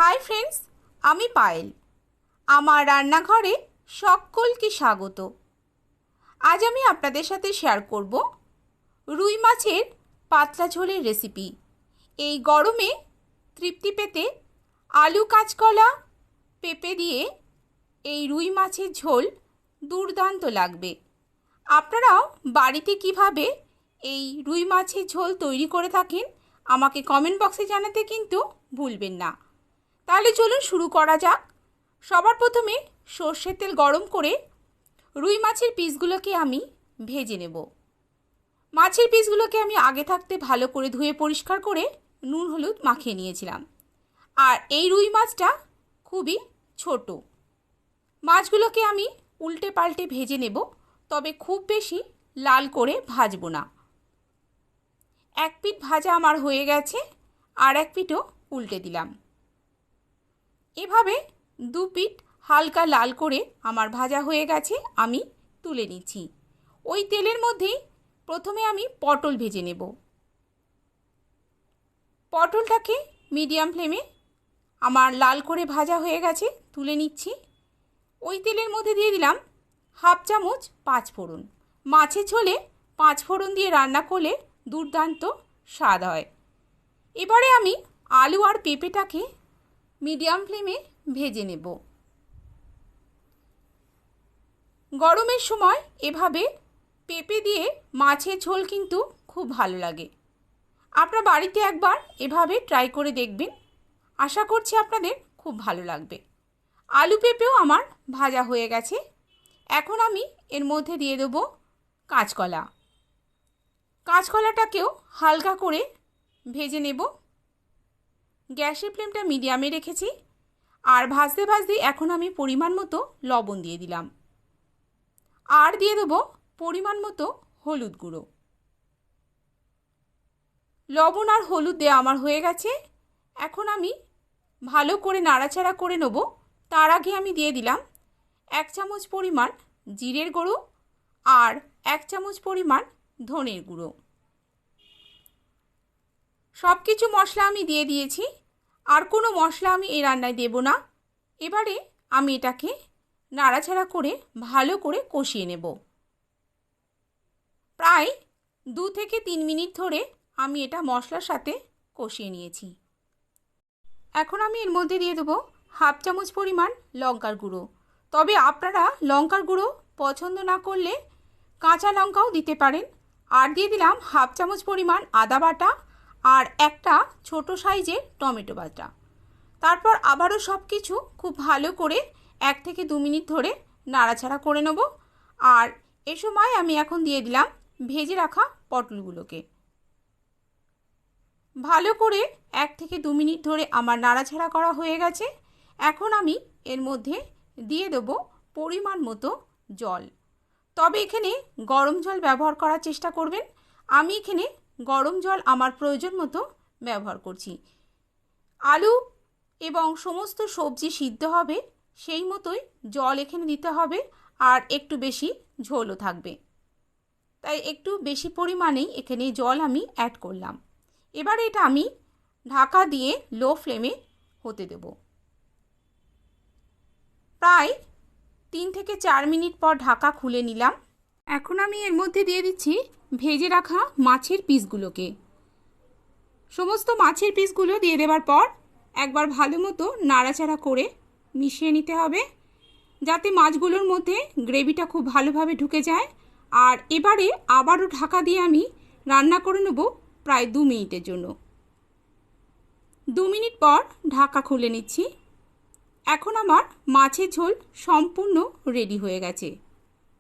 Hi friends, আমি পায়েল। আমার রান্নাঘরে সকলকে স্বাগত। আজ আমি আপনাদের সাথে শেয়ার করব রুই মাছের পাতলা ঝোলের রেসিপি। এই গরমে তৃপ্তি পেতে আলু, কাঁচকলা, পেঁপে দিয়ে এই রুই মাছের ঝোল দুর্দান্ত লাগবে। আপনারাও বাড়িতে কিভাবে এই রুই মাছের ঝোল তৈরি করে থাকেন আমাকে কমেন্ট বক্সে জানাতে কিন্তু ভুলবেন না। তাহলে চলুন শুরু করা যাক। সবার প্রথমে সর্ষের তেল গরম করে রুই মাছের পিসগুলোকে আমি ভেজে নেব। মাছের পিসগুলোকে আমি আগে থাকতে ভালো করে ধুয়ে পরিষ্কার করে নুন হলুদ মাখিয়ে নিয়েছিলাম। আর এই রুই মাছটা খুবই ছোট। মাছগুলোকে আমি উল্টে পাল্টে ভেজে নেব, তবে খুব বেশি লাল করে ভাজবো না। এক পিঠ ভাজা আমার হয়ে গেছে, আর এক পিঠও উল্টে দিলাম। এভাবে দু পিঠ হালকা লাল করে আমার ভাজা হয়ে গেছে, আমি তুলে নিচ্ছি। ওই তেলের মধ্যেই প্রথমে আমি পটল ভেজে নেব। পটলটাকে মিডিয়াম ফ্লেমে আমার লাল করে ভাজা হয়ে গেছে, তুলে নিচ্ছি। ওই তেলের মধ্যে দিয়ে দিলাম হাফ চামচ পাঁচফোড়ন। মাছের ঝোলে পাঁচফোড়ন দিয়ে রান্না করলে দুর্দান্ত স্বাদ হয়। এবারে আমি আলু আর পেঁপেটাকে মিডিয়াম ফ্লেমে ভেজে নেব। গরমের সময় এভাবে পেঁপে দিয়ে মাছের ঝোল কিন্তু খুব ভালো লাগে। আপনারা বাড়িতে একবার এভাবে ট্রাই করে দেখবেন, আশা করছি আপনাদের খুব ভালো লাগবে। আলু পেঁপেও আমার ভাজা হয়ে গেছে। এখন আমি এর মধ্যে দিয়ে দেবো কাঁচকলা। কাঁচকলাটাকেও হালকা করে ভেজে নেব। গ্যাসের ফ্লেমটা মিডিয়ামে রেখেছি। আর ভাজতে ভাজতে এখন আমি পরিমাণ মতো লবণ দিয়ে দিলাম, আর দিয়ে দেবো পরিমাণ মতো হলুদ গুঁড়ো। লবণ আর হলুদ দেওয়া আমার হয়ে গেছে। এখন আমি ভালো করে নাড়াচাড়া করে নেব। তার আগে আমি দিয়ে দিলাম 1 চামচ পরিমাণ জিরের গুঁড়ো আর 1 চামচ পরিমাণ ধনের গুঁড়ো। সব কিছু মশলা আমি দিয়ে দিয়েছি, আর কোনো মশলা আমি এই রান্নায় দেব না। এবারে আমি এটাকে নাড়াচাড়া করে ভালো করে কষিয়ে নেব। প্রায় 2 থেকে 3 মিনিট ধরে আমি এটা মশলার সাথে কষিয়ে নিয়েছি। এখন আমি এর মধ্যে দিয়ে দেবো হাফ চামচ পরিমাণ লঙ্কার গুঁড়ো। তবে আপনারা লঙ্কার গুঁড়ো পছন্দ না করলে কাঁচা লঙ্কাও দিতে পারেন। আর দিয়ে দিলাম হাফ চামচ পরিমাণ আদা বাটা আর একটা ছোট সাইজের টমেটো বাটা। তারপর আবারও সব কিছু খুব ভালো করে 1 থেকে 2 মিনিট ধরে নাড়াচাড়া করে নেব। আর এ সময় আমি এখন দিয়ে দিলাম ভেজে রাখা পটলগুলোকে। ভালো করে 1 থেকে 2 মিনিট ধরে আমার নাড়াচাড়া করা হয়ে গেছে। এখন আমি এর মধ্যে দিয়ে দেব পরিমাণ মতো জল। তবে এখানে গরম জল ব্যবহার করার চেষ্টা করবেন। আমি এখানে গরম জল আমার প্রয়োজন মতো ব্যবহার করছি। আলু এবং সমস্ত সবজি সিদ্ধ হবে সেই মতোই জল এখানে দিতে হবে, আর একটু বেশি ঝোলও থাকবে। তাই একটু বেশি পরিমাণেই এখানে জল আমি অ্যাড করলাম। এবার এটা আমি ঢাকা দিয়ে লো ফ্লেমে হতে দেব। প্রায় 3 থেকে 4 মিনিট পর ঢাকা খুলে নিলাম। এখন আমি এর মধ্যে দিয়ে দিচ্ছি ভেজে রাখা মাছের পিসগুলোকে। সমস্ত মাছের পিসগুলো দিয়ে দেওয়ার পর একবার ভালো মতো নাড়াচাড়া করে মিশিয়ে নিতে হবে, যাতে মাছগুলোর মধ্যে গ্রেভিটা খুব ভালোভাবে ঢুকে যায়। আর এবারে আবারও ঢাকা দিয়ে আমি রান্না করে নেব প্রায় 2 মিনিটের জন্য। 2 মিনিট পর ঢাকা খুলে নিচ্ছি। এখন আমার মাছের ঝোল সম্পূর্ণ রেডি হয়ে গেছে।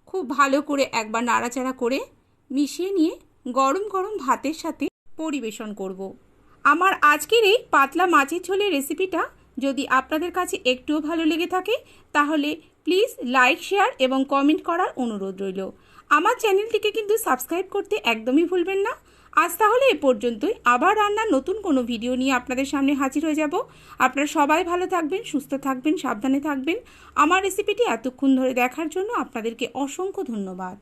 খুব ভালো করে একবার নাড়াচাড়া করে মিশিয়ে নিয়ে গরম গরম ভাতের সাথে পরিবেশন করব। আমার আজকের এই পাতলা মাছের ঝোলের রেসিপিটা যদি আপনাদের কাছে একটুও ভালো লেগে থাকে তাহলে প্লিজ লাইক, শেয়ার এবং কমেন্ট করার অনুরোধ রইল। আমার চ্যানেলটিকে কিন্তু সাবস্ক্রাইব করতে একদমই ভুলবেন না। আজ তাহলে এ পর্যন্তই। আবার রান্নার নতুন কোনো ভিডিও নিয়ে আপনাদের সামনে হাজির হয়ে যাব। আপনারা সবাই ভালো থাকবেন, সুস্থ থাকবেন, সাবধানে থাকবেন। আমার রেসিপিটি এতক্ষণ ধরে দেখার জন্য আপনাদেরকে অসংখ্য ধন্যবাদ।